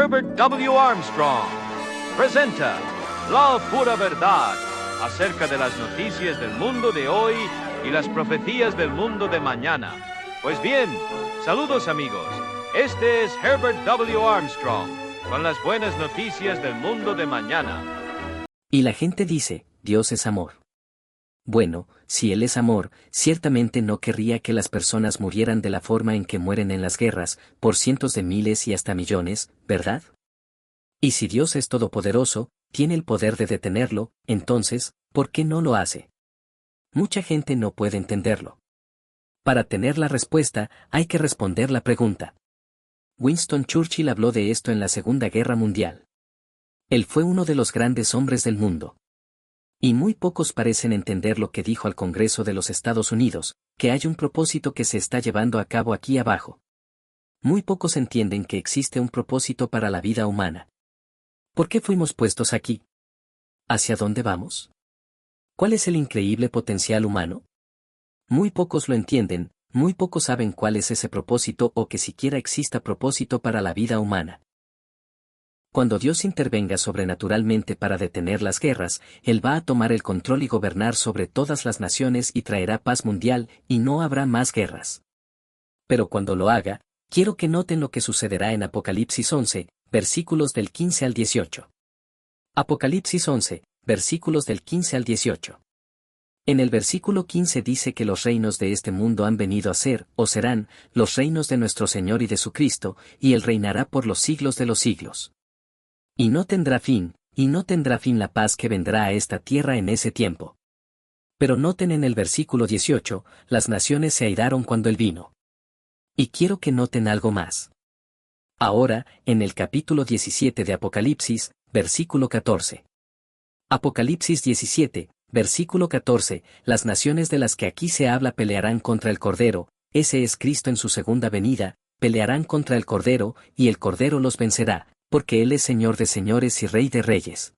Herbert W. Armstrong presenta La Pura Verdad acerca de las noticias del mundo de hoy y las profecías del mundo de mañana. Pues bien, saludos amigos. Este es Herbert W. Armstrong con las buenas noticias del mundo de mañana. Y la gente dice, Dios es amor. Bueno, si Él es amor, ciertamente no querría que las personas murieran de la forma en que mueren en las guerras, por cientos de miles y hasta millones, ¿verdad? Y si Dios es todopoderoso, tiene el poder de detenerlo, entonces, ¿por qué no lo hace? Mucha gente no puede entenderlo. Para tener la respuesta, hay que responder la pregunta. Winston Churchill habló de esto en la Segunda Guerra Mundial. Él fue uno de los grandes hombres del mundo. Y muy pocos parecen entender lo que dijo al Congreso de los Estados Unidos, que hay un propósito que se está llevando a cabo aquí abajo. Muy pocos entienden que existe un propósito para la vida humana. ¿Por qué fuimos puestos aquí? ¿Hacia dónde vamos? ¿Cuál es el increíble potencial humano? Muy pocos lo entienden, muy pocos saben cuál es ese propósito o que siquiera exista propósito para la vida humana. Cuando Dios intervenga sobrenaturalmente para detener las guerras, Él va a tomar el control y gobernar sobre todas las naciones y traerá paz mundial, y no habrá más guerras. Pero cuando lo haga, quiero que noten lo que sucederá en Apocalipsis 11, versículos del 15 al 18. Apocalipsis 11, versículos del 15 al 18. En el versículo 15 dice que los reinos de este mundo han venido a ser, o serán, los reinos de nuestro Señor y de su Cristo, y Él reinará por los siglos de los siglos. Y no tendrá fin la paz que vendrá a esta tierra en ese tiempo. Pero noten en el versículo 18, las naciones se airaron cuando Él vino. Y quiero que noten algo más. Ahora, en el capítulo 17 de Apocalipsis, versículo 14. Apocalipsis 17, versículo 14, las naciones de las que aquí se habla pelearán contra el Cordero, ese es Cristo en su segunda venida, pelearán contra el Cordero, y el Cordero los vencerá, porque Él es Señor de señores y Rey de reyes.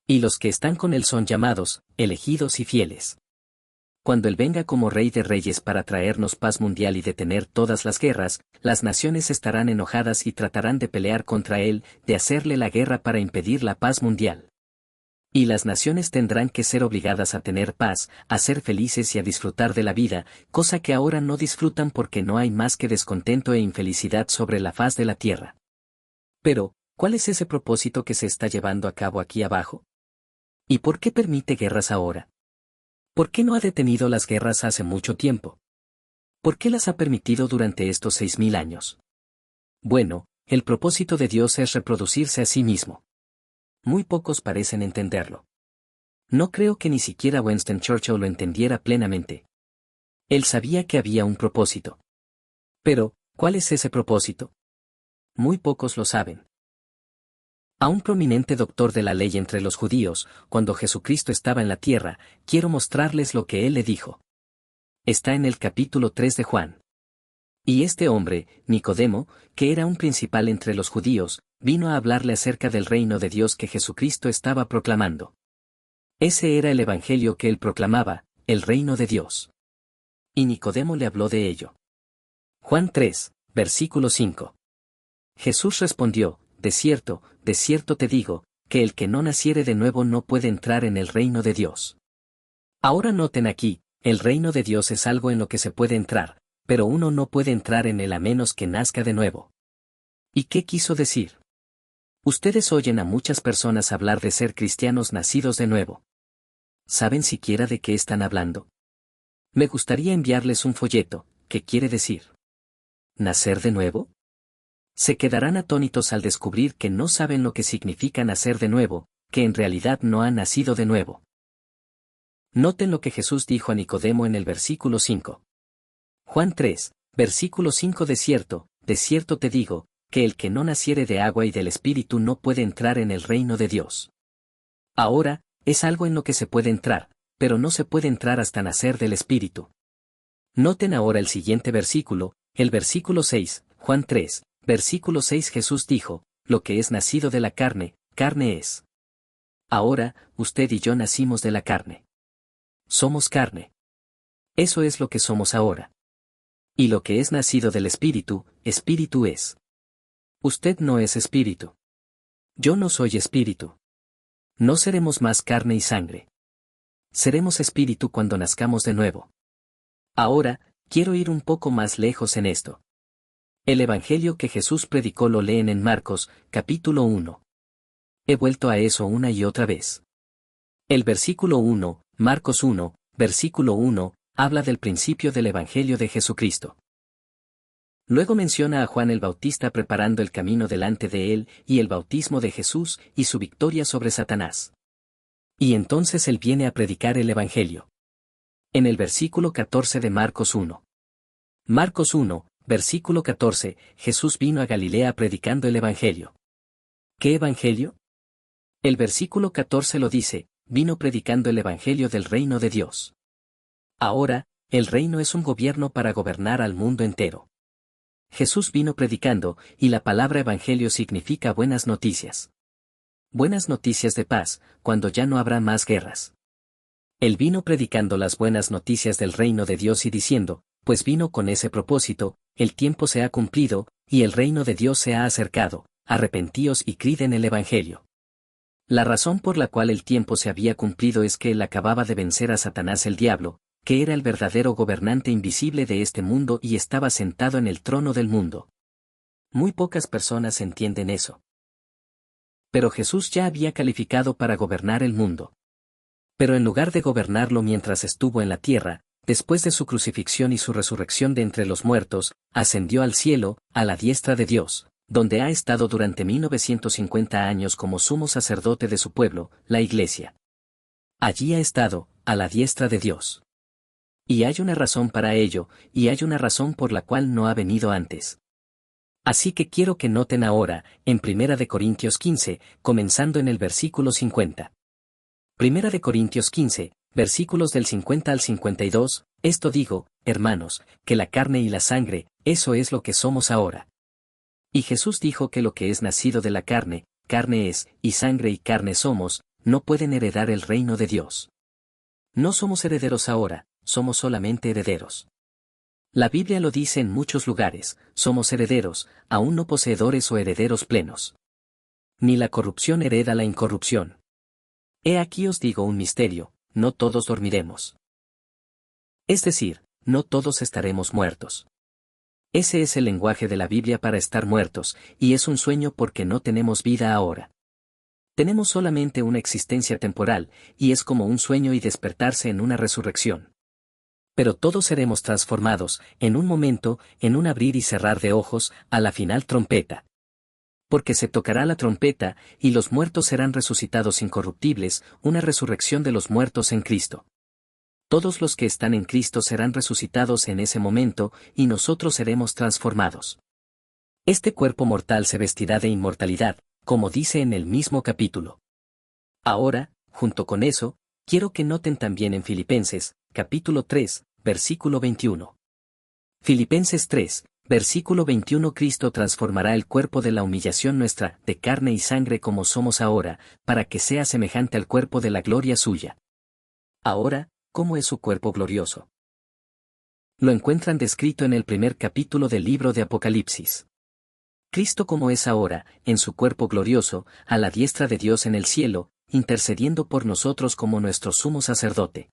Y los que están con Él son llamados, elegidos y fieles. Cuando Él venga como Rey de reyes para traernos paz mundial y detener todas las guerras, las naciones estarán enojadas y tratarán de pelear contra Él, de hacerle la guerra para impedir la paz mundial. Y las naciones tendrán que ser obligadas a tener paz, a ser felices y a disfrutar de la vida, cosa que ahora no disfrutan porque no hay más que descontento e infelicidad sobre la faz de la tierra. Pero, ¿cuál es ese propósito que se está llevando a cabo aquí abajo? ¿Y por qué permite guerras ahora? ¿Por qué no ha detenido las guerras hace mucho tiempo? ¿Por qué las ha permitido durante estos 6000 años? Bueno, el propósito de Dios es reproducirse a sí mismo. Muy pocos parecen entenderlo. No creo que ni siquiera Winston Churchill lo entendiera plenamente. Él sabía que había un propósito. Pero, ¿cuál es ese propósito? Muy pocos lo saben. A un prominente doctor de la ley entre los judíos, cuando Jesucristo estaba en la tierra, quiero mostrarles lo que él le dijo. Está en el capítulo 3 de Juan. Y este hombre, Nicodemo, que era un principal entre los judíos, vino a hablarle acerca del reino de Dios que Jesucristo estaba proclamando. Ese era el evangelio que él proclamaba, el reino de Dios. Y Nicodemo le habló de ello. Juan 3, versículo 5. Jesús respondió, de cierto te digo, que el que no naciere de nuevo no puede entrar en el reino de Dios. Ahora noten aquí, el reino de Dios es algo en lo que se puede entrar, pero uno no puede entrar en él a menos que nazca de nuevo. ¿Y qué quiso decir? Ustedes oyen a muchas personas hablar de ser cristianos nacidos de nuevo. ¿Saben siquiera de qué están hablando? Me gustaría enviarles un folleto, ¿qué quiere decir? ¿Nacer de nuevo? Se quedarán atónitos al descubrir que no saben lo que significa nacer de nuevo, que en realidad no han nacido de nuevo. Noten lo que Jesús dijo a Nicodemo en el versículo 5. Juan 3, versículo 5 de cierto te digo, que el que no naciere de agua y del Espíritu no puede entrar en el reino de Dios. Ahora, es algo en lo que se puede entrar, pero no se puede entrar hasta nacer del Espíritu. Noten ahora el siguiente versículo, el versículo 6, Juan 3, versículo 6 Jesús dijo, lo que es nacido de la carne, carne es. Ahora, usted y yo nacimos de la carne. Somos carne. Eso es lo que somos ahora. Y lo que es nacido del Espíritu, Espíritu es. Usted no es espíritu. Yo no soy espíritu. No seremos más carne y sangre. Seremos espíritu cuando nazcamos de nuevo. Ahora, quiero ir un poco más lejos en esto. El evangelio que Jesús predicó lo leen en Marcos, capítulo 1. He vuelto a eso una y otra vez. El versículo 1, Marcos 1, versículo 1, habla del principio del evangelio de Jesucristo. Luego menciona a Juan el Bautista preparando el camino delante de él, y el bautismo de Jesús, y su victoria sobre Satanás. Y entonces él viene a predicar el evangelio. En el versículo 14 de Marcos 1. Marcos 1, versículo 14, Jesús vino a Galilea predicando el evangelio. ¿Qué evangelio? El versículo 14 lo dice, vino predicando el evangelio del reino de Dios. Ahora, el reino es un gobierno para gobernar al mundo entero. Jesús vino predicando, y la palabra evangelio significa buenas noticias. Buenas noticias de paz, cuando ya no habrá más guerras. Él vino predicando las buenas noticias del reino de Dios y diciendo, pues vino con ese propósito, el tiempo se ha cumplido, y el reino de Dios se ha acercado, arrepentíos y creed en el evangelio. La razón por la cual el tiempo se había cumplido es que él acababa de vencer a Satanás el diablo, que era el verdadero gobernante invisible de este mundo y estaba sentado en el trono del mundo. Muy pocas personas entienden eso. Pero Jesús ya había calificado para gobernar el mundo. Pero en lugar de gobernarlo mientras estuvo en la tierra, después de su crucifixión y su resurrección de entre los muertos, ascendió al cielo, a la diestra de Dios, donde ha estado durante 1950 años como sumo sacerdote de su pueblo, la Iglesia. Allí ha estado, a la diestra de Dios. Y hay una razón para ello, y hay una razón por la cual no ha venido antes. Así que quiero que noten ahora, en 1 Corintios 15, comenzando en el versículo 50. 1 Corintios 15, versículos del 50 al 52, esto digo, hermanos, que la carne y la sangre, eso es lo que somos ahora. Y Jesús dijo que lo que es nacido de la carne, carne es, y carne somos, no pueden heredar el reino de Dios. No somos herederos ahora, somos solamente herederos. La Biblia lo dice en muchos lugares, somos herederos, aún no poseedores o herederos plenos. Ni la corrupción hereda la incorrupción. He aquí os digo un misterio, no todos dormiremos. Es decir, no todos estaremos muertos. Ese es el lenguaje de la Biblia para estar muertos, y es un sueño porque no tenemos vida ahora. Tenemos solamente una existencia temporal, y es como un sueño y despertarse en una resurrección. Pero todos seremos transformados, en un momento, en un abrir y cerrar de ojos, a la final trompeta. Porque se tocará la trompeta, y los muertos serán resucitados incorruptibles, una resurrección de los muertos en Cristo. Todos los que están en Cristo serán resucitados en ese momento, y nosotros seremos transformados. Este cuerpo mortal se vestirá de inmortalidad, como dice en el mismo capítulo. Ahora, junto con eso, quiero que noten también en Filipenses, capítulo 3, versículo 21. Filipenses 3, versículo 21 Cristo transformará el cuerpo de la humillación nuestra, de carne y sangre como somos ahora, para que sea semejante al cuerpo de la gloria suya. Ahora, ¿cómo es su cuerpo glorioso? Lo encuentran descrito en el primer capítulo del libro de Apocalipsis. Cristo como es ahora, en su cuerpo glorioso, a la diestra de Dios en el cielo, intercediendo por nosotros como nuestro sumo sacerdote.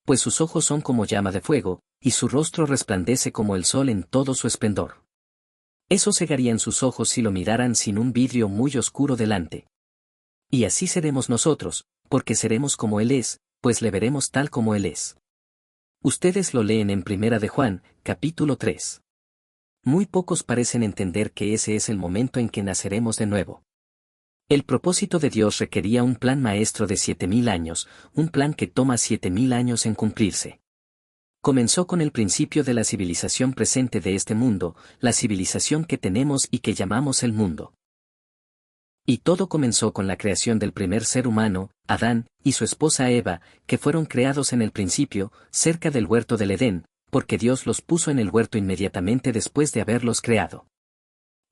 Pues sus ojos son como llama de fuego, y su rostro resplandece como el sol en todo su esplendor. Eso cegarían sus ojos si lo miraran sin un vidrio muy oscuro delante. Y así seremos nosotros, porque seremos como Él es, pues le veremos tal como Él es. Ustedes lo leen en 1 de Juan, capítulo 3. Muy pocos parecen entender que ese es el momento en que naceremos de nuevo. El propósito de Dios requería un plan maestro de 7000 años, un plan que toma 7000 años en cumplirse. Comenzó con el principio de la civilización presente de este mundo, la civilización que tenemos y que llamamos el mundo. Y todo comenzó con la creación del primer ser humano, Adán, y su esposa Eva, que fueron creados en el principio, cerca del huerto del Edén, porque Dios los puso en el huerto inmediatamente después de haberlos creado.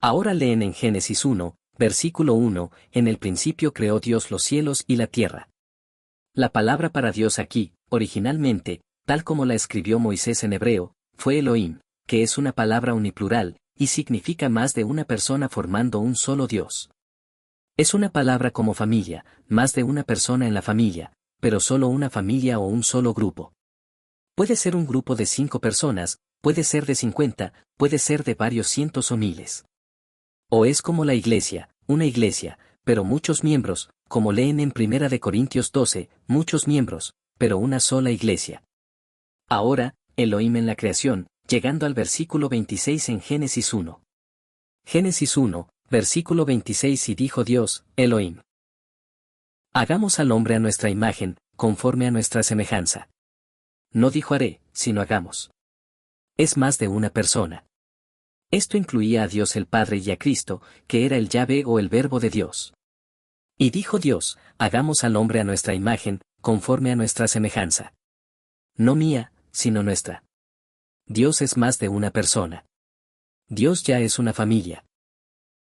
Ahora leen en Génesis 1, versículo 1, en el principio creó Dios los cielos y la tierra. La palabra para Dios aquí, originalmente, tal como la escribió Moisés en hebreo, fue Elohim, que es una palabra uniplural, y significa más de una persona formando un solo Dios. Es una palabra como familia, más de una persona en la familia, pero solo una familia o un solo grupo. Puede ser un grupo de 5 personas, puede ser de 50, puede ser de varios cientos o miles. O es como la iglesia, una iglesia, pero muchos miembros, como leen en 1 de Corintios 12, muchos miembros, pero una sola iglesia. Ahora, Elohim en la creación, llegando al versículo 26 en Génesis 1. Génesis 1, versículo 26 y dijo Dios, Elohim. Hagamos al hombre a nuestra imagen, conforme a nuestra semejanza. No dijo haré, sino hagamos. Es más de una persona. Esto incluía a Dios el Padre y a Cristo, que era el Yahvé o el Verbo de Dios. Y dijo Dios, hagamos al hombre a nuestra imagen, conforme a nuestra semejanza. No mía, sino nuestra. Dios es más de una persona. Dios ya es una familia.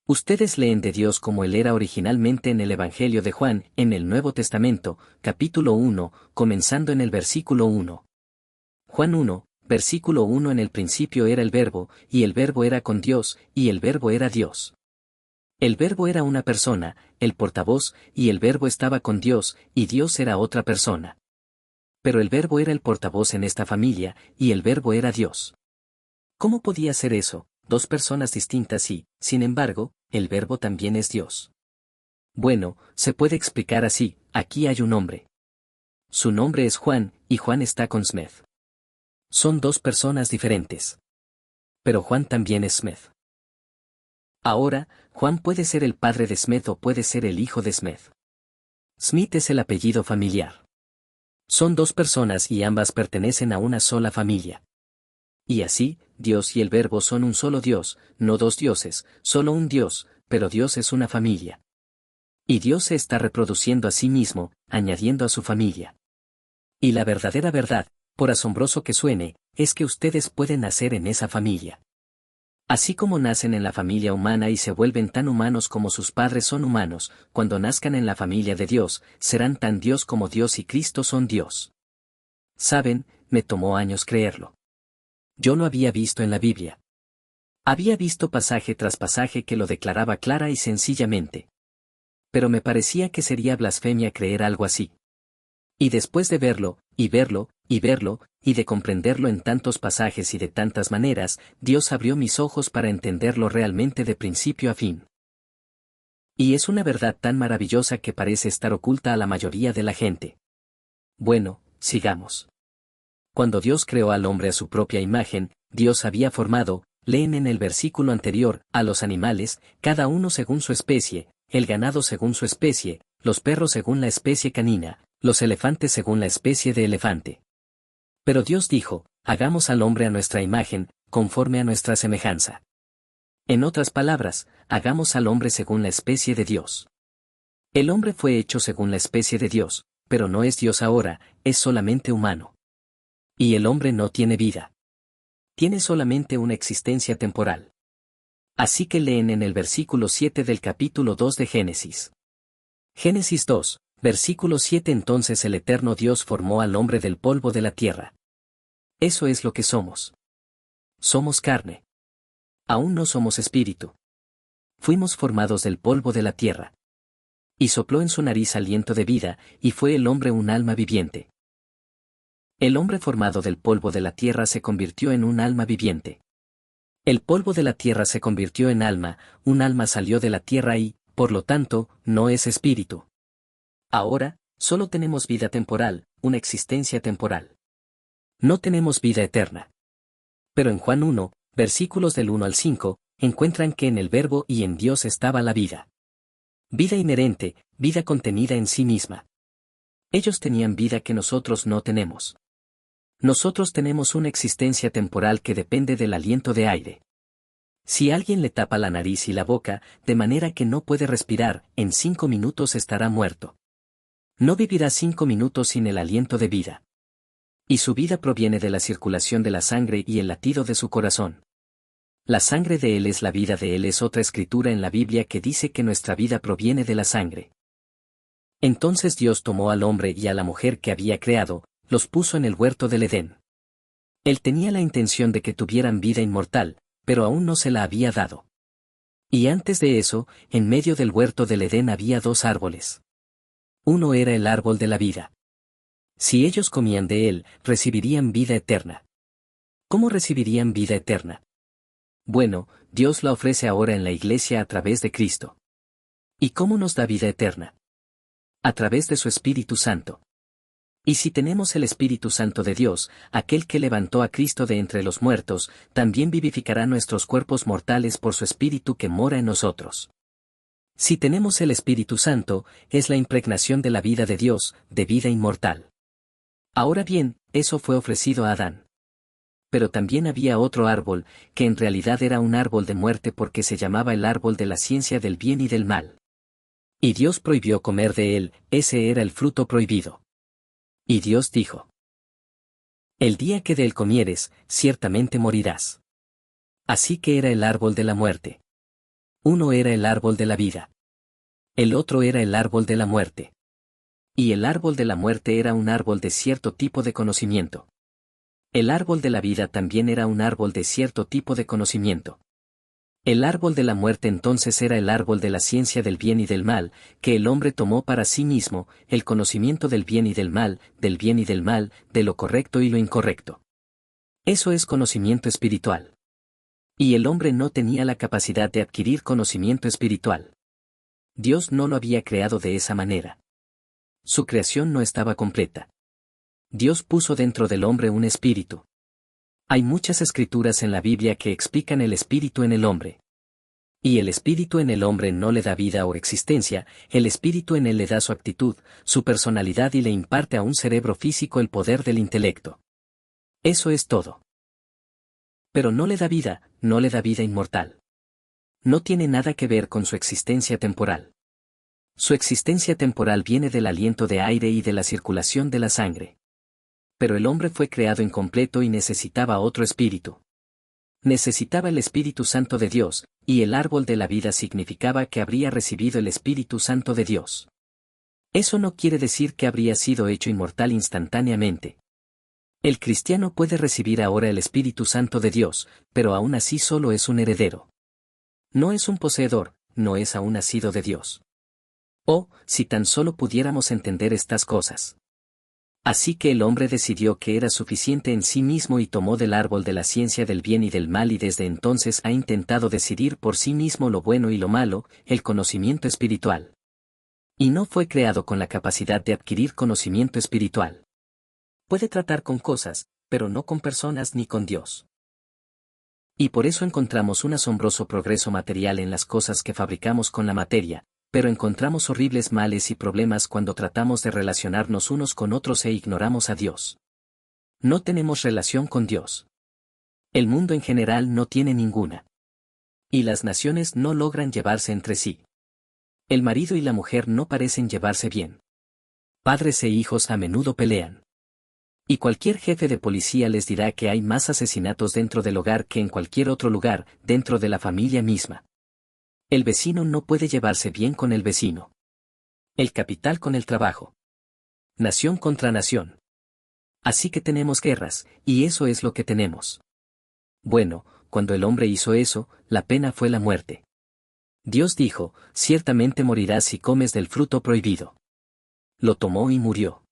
Ustedes leen de Dios como Él era originalmente en el Evangelio de Juan, en el Nuevo Testamento, capítulo 1, comenzando en el versículo 1. Juan 1, versículo 1 En el principio era el Verbo, y el Verbo era con Dios, y el Verbo era Dios. El Verbo era una persona, el portavoz, y el Verbo estaba con Dios, y Dios era otra persona. Pero el Verbo era el portavoz en esta familia, y el Verbo era Dios. ¿Cómo podía ser eso? 2 personas distintas y, sin embargo, el Verbo también es Dios. Bueno, se puede explicar así, aquí hay un hombre. Su nombre es Juan, y Juan está con Smith. Son 2 personas diferentes. Pero Juan también es Smith. Ahora, Juan puede ser el padre de Smith o puede ser el hijo de Smith. Smith es el apellido familiar. Son 2 personas y ambas pertenecen a una sola familia. Y así, Dios y el Verbo son un solo Dios, no 2 dioses, solo un Dios, pero Dios es una familia. Y Dios se está reproduciendo a sí mismo, añadiendo a su familia. Y la verdadera verdad, por asombroso que suene, es que ustedes pueden nacer en esa familia. Así como nacen en la familia humana y se vuelven tan humanos como sus padres son humanos, cuando nazcan en la familia de Dios, serán tan Dios como Dios y Cristo son Dios. Saben, me tomó años creerlo. Yo lo había visto en la Biblia. Había visto pasaje tras pasaje que lo declaraba clara y sencillamente. Pero me parecía que sería blasfemia creer algo así. Y después de verlo, y verlo, y verlo, y de comprenderlo en tantos pasajes y de tantas maneras, Dios abrió mis ojos para entenderlo realmente de principio a fin. Y es una verdad tan maravillosa que parece estar oculta a la mayoría de la gente. Bueno, sigamos. Cuando Dios creó al hombre a su propia imagen, Dios había formado, leen en el versículo anterior, a los animales, cada uno según su especie, el ganado según su especie, los perros según la especie canina, los elefantes según la especie de elefante. Pero Dios dijo, hagamos al hombre a nuestra imagen, conforme a nuestra semejanza. En otras palabras, hagamos al hombre según la especie de Dios. El hombre fue hecho según la especie de Dios, pero no es Dios ahora, es solamente humano. Y el hombre no tiene vida. Tiene solamente una existencia temporal. Así que leen en el versículo 7 del capítulo 2 de Génesis. Génesis 2, versículo 7 Entonces el eterno Dios formó al hombre del polvo de la tierra. Eso es lo que somos. Somos carne. Aún no somos espíritu. Fuimos formados del polvo de la tierra. Y sopló en su nariz aliento de vida, y fue el hombre un alma viviente. El hombre formado del polvo de la tierra se convirtió en un alma viviente. El polvo de la tierra se convirtió en alma, un alma salió de la tierra y, por lo tanto, no es espíritu. Ahora, solo tenemos vida temporal, una existencia temporal. No tenemos vida eterna. Pero en Juan 1, versículos del 1 al 5, encuentran que en el Verbo y en Dios estaba la vida. Vida inherente, vida contenida en sí misma. Ellos tenían vida que nosotros no tenemos. Nosotros tenemos una existencia temporal que depende del aliento de aire. Si alguien le tapa la nariz y la boca, de manera que no puede respirar, en 5 minutos estará muerto. No vivirá 5 minutos sin el aliento de vida. Y su vida proviene de la circulación de la sangre y el latido de su corazón. La sangre de Él es la vida de Él es otra escritura en la Biblia que dice que nuestra vida proviene de la sangre. Entonces Dios tomó al hombre y a la mujer que había creado, los puso en el huerto del Edén. Él tenía la intención de que tuvieran vida inmortal, Pero aún no se la había dado. Y antes de eso, en medio del huerto del Edén había dos árboles. Uno era el árbol de la vida. Si ellos comían de él, recibirían vida eterna. ¿Cómo recibirían vida eterna? Bueno, Dios la ofrece ahora en la Iglesia a través de Cristo. ¿Y cómo nos da vida eterna? A través de su Espíritu Santo. Y si tenemos el Espíritu Santo de Dios, aquel que levantó a Cristo de entre los muertos, también vivificará nuestros cuerpos mortales por su Espíritu que mora en nosotros. Si tenemos el Espíritu Santo, es la impregnación de la vida de Dios, de vida inmortal. Ahora bien, eso fue ofrecido a Adán. Pero también había otro árbol, que en realidad era un árbol de muerte porque se llamaba el árbol de la ciencia del bien y del mal. Y Dios prohibió comer de él, ese era el fruto prohibido. Y Dios dijo: el día que de él comieres, ciertamente morirás. Así que era el árbol de la muerte. Uno era el árbol de la vida. El otro era el árbol de la muerte. Y el árbol de la muerte era un árbol de cierto tipo de conocimiento. El árbol de la vida también era un árbol de cierto tipo de conocimiento. El árbol de la muerte entonces era el árbol de la ciencia del bien y del mal, que el hombre tomó para sí mismo, el conocimiento del bien y del mal, de lo correcto y lo incorrecto. Eso es conocimiento espiritual. Y el hombre no tenía la capacidad de adquirir conocimiento espiritual. Dios no lo había creado de esa manera. Su creación no estaba completa. Dios puso dentro del hombre un espíritu. Hay muchas escrituras en la Biblia que explican el espíritu en el hombre. Y el espíritu en el hombre no le da vida o existencia, el espíritu en él le da su actitud, su personalidad y le imparte a un cerebro físico el poder del intelecto. Eso es todo. Pero no le da vida, no le da vida inmortal. No tiene nada que ver con su existencia temporal. Su existencia temporal viene del aliento de aire y de la circulación de la sangre. Pero el hombre fue creado incompleto y necesitaba otro espíritu. Necesitaba el Espíritu Santo de Dios, y el árbol de la vida significaba que habría recibido el Espíritu Santo de Dios. Eso no quiere decir que habría sido hecho inmortal instantáneamente. El cristiano puede recibir ahora el Espíritu Santo de Dios, pero aún así solo es un heredero. No es un poseedor, no es aún nacido de Dios. Oh, si tan solo pudiéramos entender estas cosas. Así que el hombre decidió que era suficiente en sí mismo y tomó del árbol de la ciencia del bien y del mal y desde entonces ha intentado decidir por sí mismo lo bueno y lo malo, el conocimiento espiritual. Y no fue creado con la capacidad de adquirir conocimiento espiritual. Puede tratar con cosas, pero no con personas ni con Dios. Y por eso encontramos un asombroso progreso material en las cosas que fabricamos con la materia, pero encontramos horribles males y problemas cuando tratamos de relacionarnos unos con otros e ignoramos a Dios. No tenemos relación con Dios. El mundo en general no tiene ninguna. Y las naciones no logran llevarse entre sí. El marido y la mujer no parecen llevarse bien. Padres e hijos a menudo pelean. Y cualquier jefe de policía les dirá que hay más asesinatos dentro del hogar que en cualquier otro lugar, dentro de la familia misma. El vecino no puede llevarse bien con el vecino. El capital con el trabajo. Nación contra nación. Así que tenemos guerras, y eso es lo que tenemos. Bueno, cuando el hombre hizo eso, la pena fue la muerte. Dios dijo: ciertamente morirás si comes del fruto prohibido. Lo tomó y murió.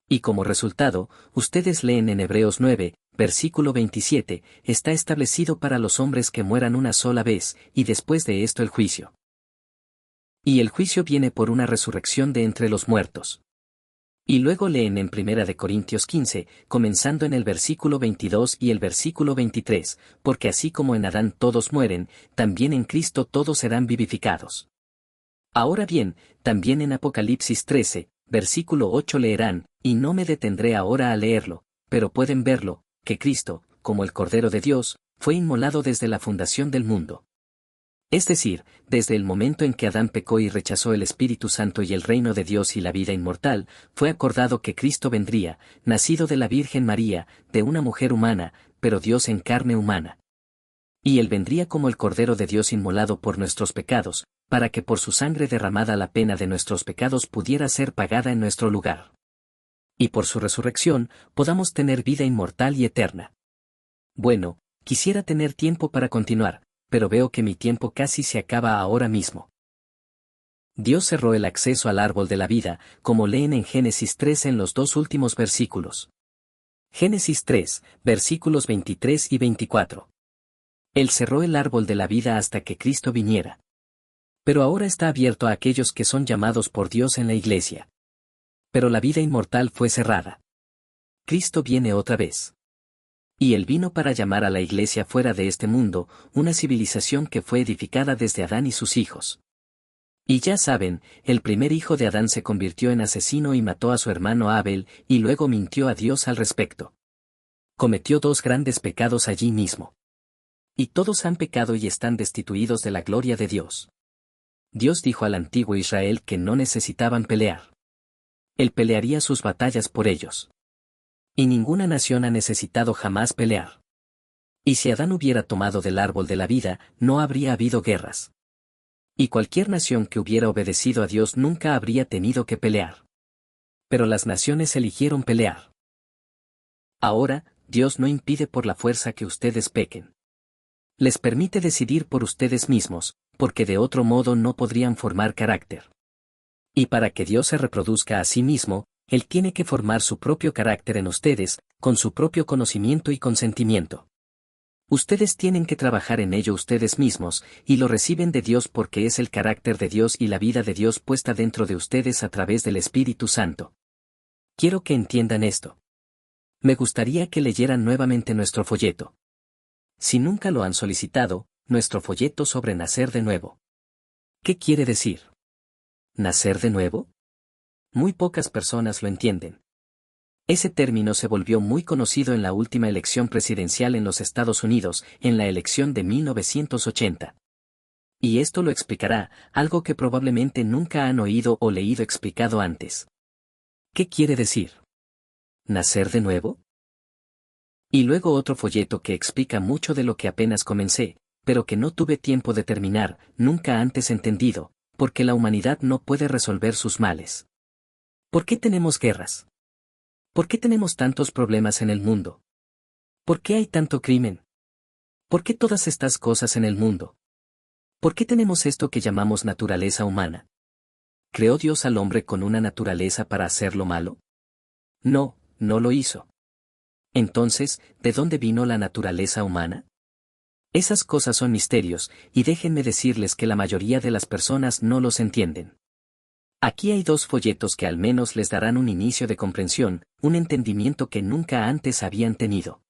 Y como resultado, ustedes leen en Hebreos 9, versículo 27, está establecido para los hombres que mueran una sola vez, y después de esto el juicio. Y el juicio viene por una resurrección de entre los muertos. Y luego leen en 1 Corintios 15, comenzando en el versículo 22 y el versículo 23, porque así como en Adán todos mueren, también en Cristo todos serán vivificados. Ahora bien, también en Apocalipsis 13, versículo 8 leerán, y no me detendré ahora a leerlo, pero pueden verlo, que Cristo, como el Cordero de Dios, fue inmolado desde la fundación del mundo. Es decir, desde el momento en que Adán pecó y rechazó el Espíritu Santo y el reino de Dios y la vida inmortal, fue acordado que Cristo vendría, nacido de la Virgen María, de una mujer humana, pero Dios en carne humana. Y él vendría como el Cordero de Dios inmolado por nuestros pecados, para que por su sangre derramada la pena de nuestros pecados pudiera ser pagada en nuestro lugar. Y por su resurrección, podamos tener vida inmortal y eterna. Bueno, Quisiera tener tiempo para continuar, pero veo que mi tiempo casi se acaba ahora mismo. Dios cerró el acceso al árbol de la vida, como leen en Génesis 3 en los dos últimos versículos. Génesis 3, versículos 23 y 24. Él cerró el árbol de la vida hasta que Cristo viniera. Pero ahora está abierto a aquellos que son llamados por Dios en la iglesia. Pero la vida inmortal fue cerrada. Cristo viene otra vez. Y Él vino para llamar a la iglesia fuera de este mundo, una civilización que fue edificada desde Adán y sus hijos. Y ya saben, el primer hijo de Adán se convirtió en asesino y mató a su hermano Abel, y luego mintió a Dios al respecto. Cometió dos grandes pecados allí mismo. Y todos han pecado y están destituidos de la gloria de Dios. Dios dijo al antiguo Israel que no necesitaban pelear. Él pelearía sus batallas por ellos. Y ninguna nación ha necesitado jamás pelear. Y si Adán hubiera tomado del árbol de la vida, no habría habido guerras. Y cualquier nación que hubiera obedecido a Dios nunca habría tenido que pelear. Pero las naciones eligieron pelear. Ahora, Dios no impide por la fuerza que ustedes pequen. Les permite decidir por ustedes mismos, porque de otro modo no podrían formar carácter. Y para que Dios se reproduzca a sí mismo, Él tiene que formar su propio carácter en ustedes, con su propio conocimiento y consentimiento. Ustedes tienen que trabajar en ello ustedes mismos, y lo reciben de Dios porque es el carácter de Dios y la vida de Dios puesta dentro de ustedes a través del Espíritu Santo. Quiero que entiendan esto. Me gustaría que leyeran nuevamente nuestro folleto. Si nunca lo han solicitado, nuestro folleto sobre nacer de nuevo. ¿Qué quiere decir? ¿Nacer de nuevo? Muy pocas personas lo entienden. Ese término se volvió muy conocido en la última elección presidencial en los Estados Unidos, en la elección de 1980. Y esto lo explicará, algo que probablemente nunca han oído o leído explicado antes. ¿Qué quiere decir? ¿Nacer de nuevo? Y luego otro folleto que explica mucho de lo que apenas comencé, pero que no tuve tiempo de terminar, nunca antes entendido, porque la humanidad no puede resolver sus males. ¿Por qué tenemos guerras? ¿Por qué tenemos tantos problemas en el mundo? ¿Por qué hay tanto crimen? ¿Por qué todas estas cosas en el mundo? ¿Por qué tenemos esto que llamamos naturaleza humana? ¿Creó Dios al hombre con una naturaleza para hacerlo malo? No, no lo hizo. Entonces, ¿de dónde vino la naturaleza humana? Esas cosas son misterios, y déjenme decirles que la mayoría de las personas no los entienden. Aquí hay dos folletos que al menos les darán un inicio de comprensión, un entendimiento que nunca antes habían tenido.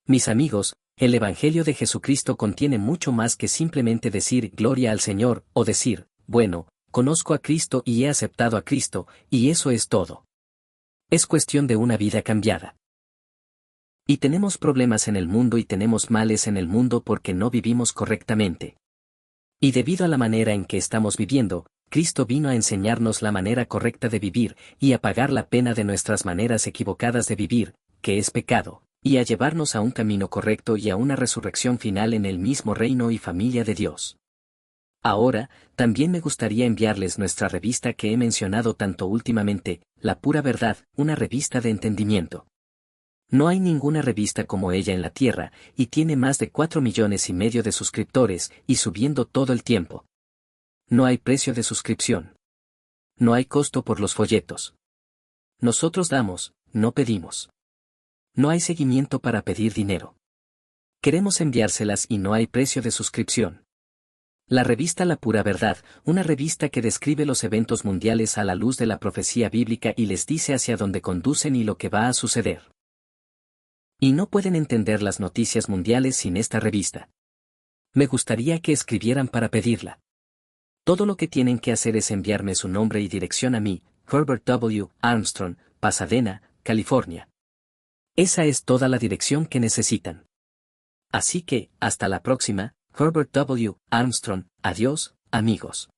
Mis amigos, el Evangelio de Jesucristo contiene mucho más que simplemente decir gloria al Señor, o decir, bueno, conozco a Cristo y he aceptado a Cristo, y eso es todo. Es cuestión de una vida cambiada. Y tenemos problemas en el mundo y tenemos males en el mundo porque no vivimos correctamente. Y debido a la manera en que estamos viviendo, Cristo vino a enseñarnos la manera correcta de vivir, y a pagar la pena de nuestras maneras equivocadas de vivir, que es pecado, y a llevarnos a un camino correcto y a una resurrección final en el mismo reino y familia de Dios. Ahora, también me gustaría enviarles nuestra revista que he mencionado tanto últimamente, La Pura Verdad, una revista de entendimiento. No hay ninguna revista como ella en la tierra, y tiene más de 4,5 millones de suscriptores, y subiendo todo el tiempo. No hay precio de suscripción. No hay costo por los folletos. Nosotros damos, no pedimos. No hay seguimiento para pedir dinero. Queremos enviárselas y no hay precio de suscripción. La revista La Pura Verdad, una revista que describe los eventos mundiales a la luz de la profecía bíblica y les dice hacia dónde conducen y lo que va a suceder. Y no pueden entender las noticias mundiales sin esta revista. Me gustaría que escribieran para pedirla. Todo lo que tienen que hacer es enviarme su nombre y dirección a mí, Herbert W. Armstrong, Pasadena, California. Esa es toda la dirección que necesitan. Así que, hasta la próxima, Herbert W. Armstrong, adiós, amigos.